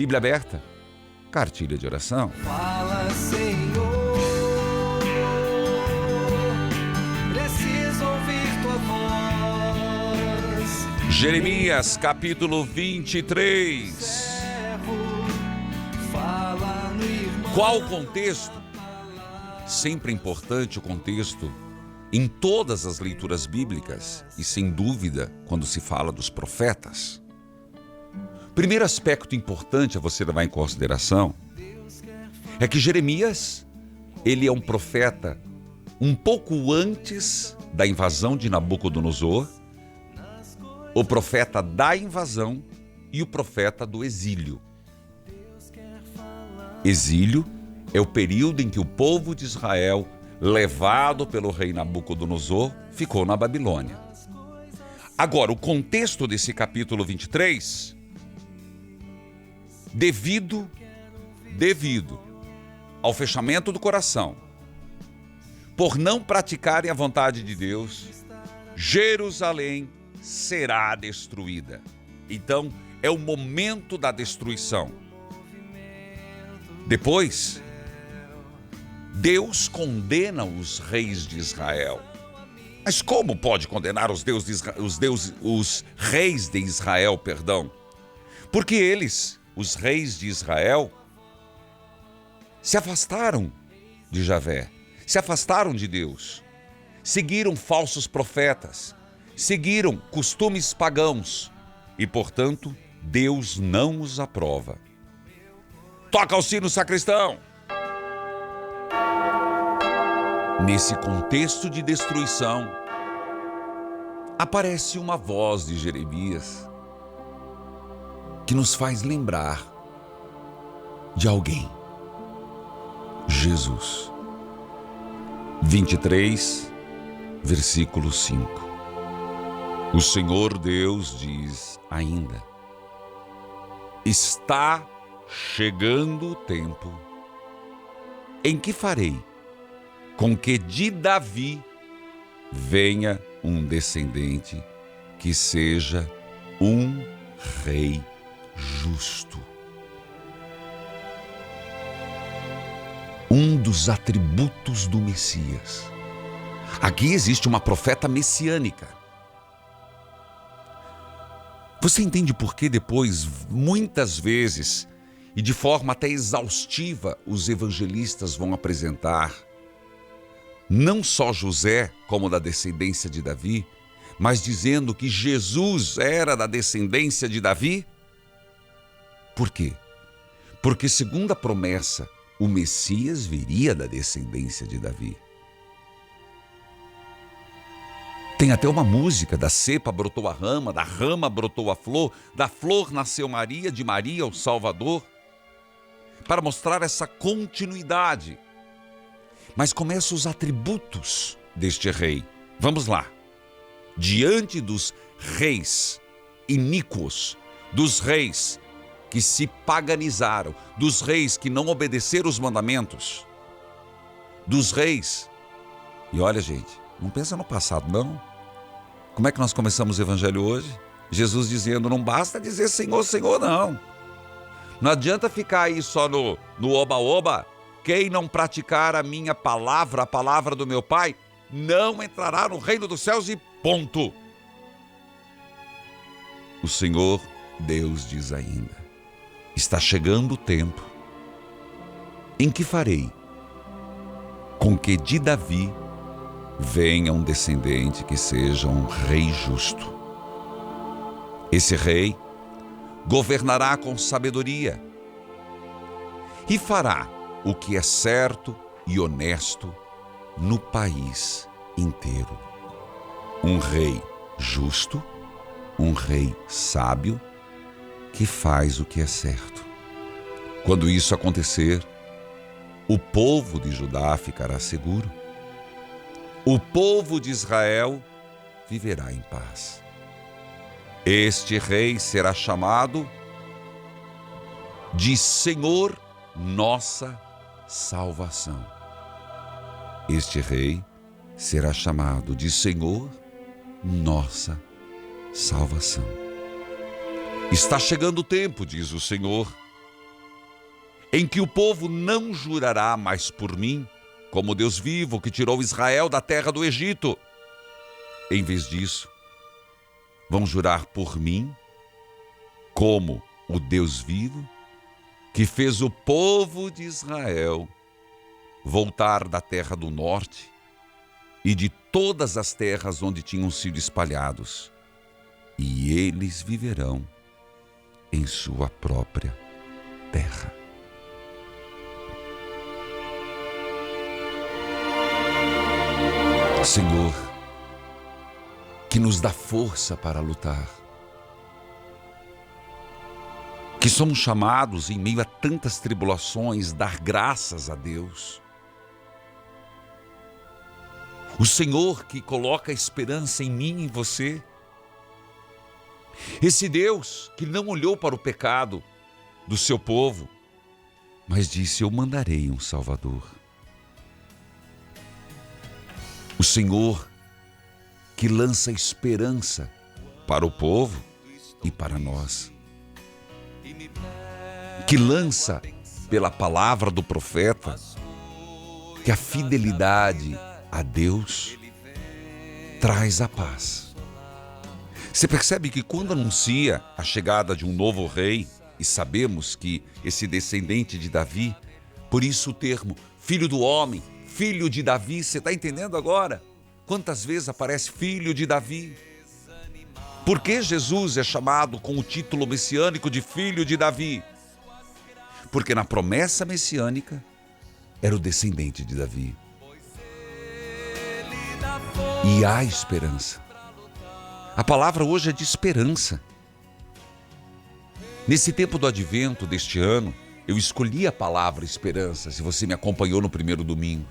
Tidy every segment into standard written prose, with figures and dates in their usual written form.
Bíblia aberta, cartilha de oração. Fala, Senhor, preciso ouvir tua voz. Jeremias capítulo 23. Fala no irmão. Qual o contexto? Sempre é importante o contexto em todas as leituras bíblicas e, sem dúvida, quando se fala dos profetas. Primeiro aspecto importante a você levar em consideração é que Jeremias, ele é um profeta um pouco antes da invasão de Nabucodonosor, o profeta da invasão e o profeta do exílio. Exílio é o período em que o povo de Israel, levado pelo rei Nabucodonosor, ficou na Babilônia. Agora, o contexto desse capítulo 23, devido ao fechamento do coração, por não praticarem a vontade de Deus, Jerusalém será destruída. Então, é o momento da destruição. Depois, Deus condena os reis de Israel. Mas como pode condenar os reis de Israel, Porque eles, os reis de Israel, se afastaram de Javé, se afastaram de Deus, seguiram falsos profetas, seguiram costumes pagãos e, portanto, Deus não os aprova. Toca o sino, sacristão! Nesse contexto de destruição, aparece uma voz de Jeremias que nos faz lembrar de alguém. Jesus. 23, versículo 5. O Senhor Deus diz ainda: está chegando o tempo em que farei com que de Davi venha um descendente que seja um rei justo. Um dos atributos do Messias. Aqui existe uma profeta messiânica. Você entende por que depois, muitas vezes, e de forma até exaustiva, os evangelistas vão apresentar não só José como da descendência de Davi, mas dizendo que Jesus era da descendência de Davi? Por quê? Porque, segundo a promessa, o Messias viria da descendência de Davi. Tem até uma música: da cepa brotou a rama, da rama brotou a flor, da flor nasceu Maria, de Maria o Salvador, para mostrar essa continuidade. Mas começam os atributos deste rei. Vamos lá. Diante dos reis iníquos, dos reis que se paganizaram, dos reis que não obedeceram os mandamentos, dos reis. E olha, gente, não pensa no passado, não. Como é que nós começamos o evangelho hoje? Jesus dizendo: não basta dizer Senhor, Senhor, não. Não adianta ficar aí só no oba-oba. Quem não praticar a minha palavra, a palavra do meu Pai, não entrará no reino dos céus e ponto. O Senhor Deus diz ainda: está chegando o tempo em que farei com que de Davi venha um descendente que seja um rei justo. Esse rei governará com sabedoria e fará o que é certo e honesto no país inteiro. Um rei justo, um rei sábio, que faz o que é certo. Quando isso acontecer, o povo de Judá ficará seguro. O povo de Israel viverá em paz. Este rei será chamado de Senhor nossa salvação. Este rei será chamado de Senhor nossa salvação. Está chegando o tempo, diz o Senhor, em que o povo não jurará mais por mim, como Deus vivo que tirou Israel da terra do Egito. Em vez disso, vão jurar por mim, como o Deus vivo que fez o povo de Israel voltar da terra do norte e de todas as terras onde tinham sido espalhados, e eles viverão em sua própria terra. Senhor, que nos dá força para lutar, que somos chamados em meio a tantas tribulações, dar graças a Deus. O Senhor que coloca esperança em mim e em você. Esse Deus que não olhou para o pecado do seu povo, mas disse: eu mandarei um Salvador. O Senhor que lança esperança para o povo e para nós. Que lança pela palavra do profeta que a fidelidade a Deus traz a paz. Você percebe que quando anuncia a chegada de um novo rei, e sabemos que esse descendente de Davi, por isso o termo filho do homem, filho de Davi, você está entendendo agora? Quantas vezes aparece filho de Davi? Por que Jesus é chamado com o título messiânico de filho de Davi? Porque na promessa messiânica era o descendente de Davi. E há esperança. A palavra hoje é de esperança. Nesse tempo do advento deste ano, eu escolhi a palavra esperança, se você me acompanhou no primeiro domingo.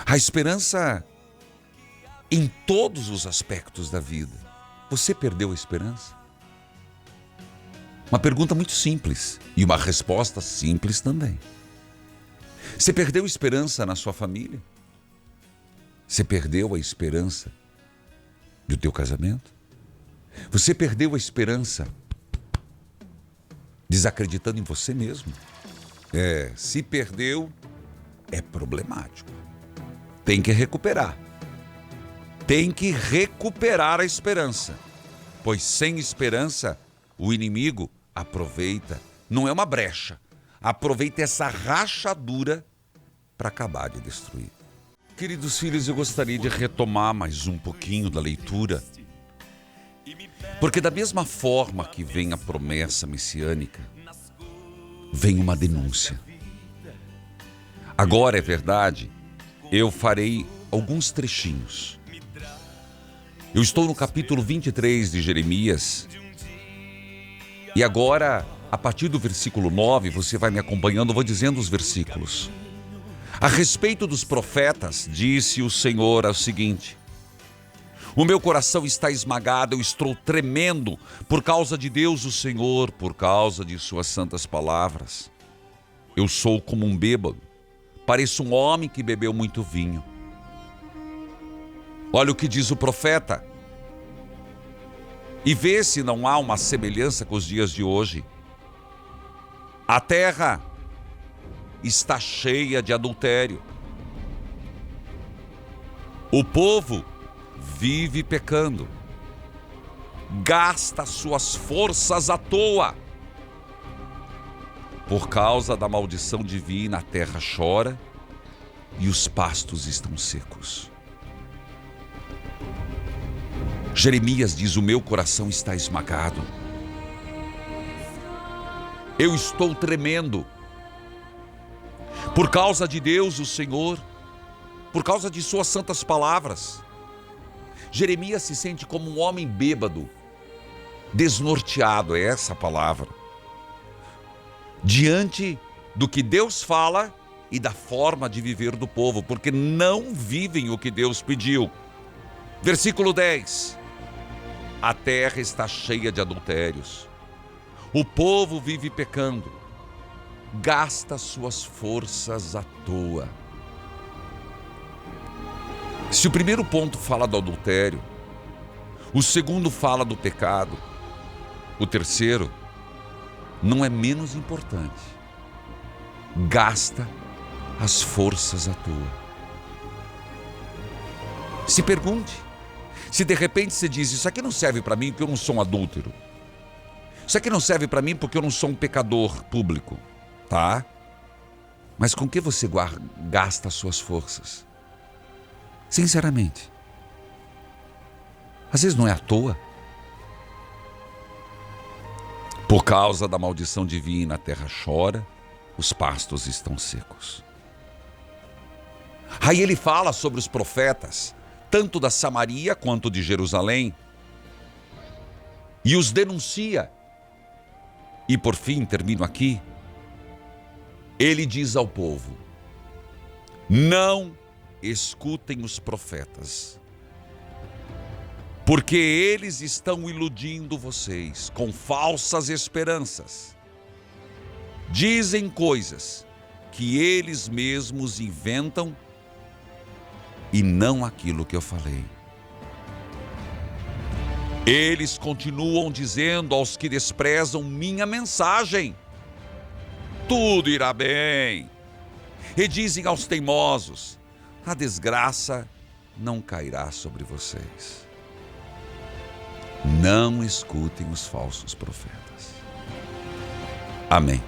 A esperança em todos os aspectos da vida. Você perdeu a esperança? Uma pergunta muito simples e uma resposta simples também. Você perdeu a esperança na sua família? Você perdeu a esperança do teu casamento? Você perdeu a esperança desacreditando em você mesmo? Se perdeu, é problemático. Tem que recuperar. Tem que recuperar a esperança. Pois sem esperança, o inimigo aproveita, não é uma brecha, aproveita essa rachadura para acabar de destruir. Queridos filhos, eu gostaria de retomar mais um pouquinho da leitura, porque da mesma forma que vem a promessa messiânica, vem uma denúncia. Agora é verdade, eu farei alguns trechinhos. Eu estou no capítulo 23 de Jeremias, e agora, a partir do versículo 9, você vai me acompanhando, eu vou dizendo os versículos. A respeito dos profetas, disse o Senhor o seguinte: o meu coração está esmagado, eu estou tremendo por causa de Deus o Senhor, por causa de suas santas palavras. Eu sou como um bêbado, pareço um homem que bebeu muito vinho. Olha o que diz o profeta. E vê se não há uma semelhança com os dias de hoje. A terra está cheia de adultério. O povo vive pecando. Gasta suas forças à toa. Por causa da maldição divina, a terra chora e os pastos estão secos. Jeremias diz: o meu coração está esmagado. Eu estou tremendo. Por causa de Deus, o Senhor, por causa de suas santas palavras. Jeremias se sente como um homem bêbado, desnorteado, é essa a palavra, diante do que Deus fala e da forma de viver do povo, porque não vivem o que Deus pediu. Versículo 10. A terra está cheia de adultérios. O povo vive pecando. Gasta suas forças à toa. Se o primeiro ponto fala do adultério, o segundo fala do pecado, o terceiro não é menos importante. gasta as forças à toa. Se pergunte, se de repente você diz, isso aqui não serve para mim porque eu não sou um adúltero. Isso aqui não serve para mim porque eu não sou um pecador público, tá? Mas com que você gasta as suas forças? Sinceramente. Às vezes não é à toa. Por causa da maldição divina, a terra chora, os pastos estão secos. Aí ele fala sobre os profetas, tanto da Samaria quanto de Jerusalém, e os denuncia. E por fim, termino aqui, ele diz ao povo: não escutem os profetas, porque eles estão iludindo vocês com falsas esperanças. Dizem coisas que eles mesmos inventam e não aquilo que eu falei. Eles continuam dizendo aos que desprezam minha mensagem: tudo irá bem. E dizem aos teimosos: a desgraça não cairá sobre vocês. Não escutem os falsos profetas. Amém.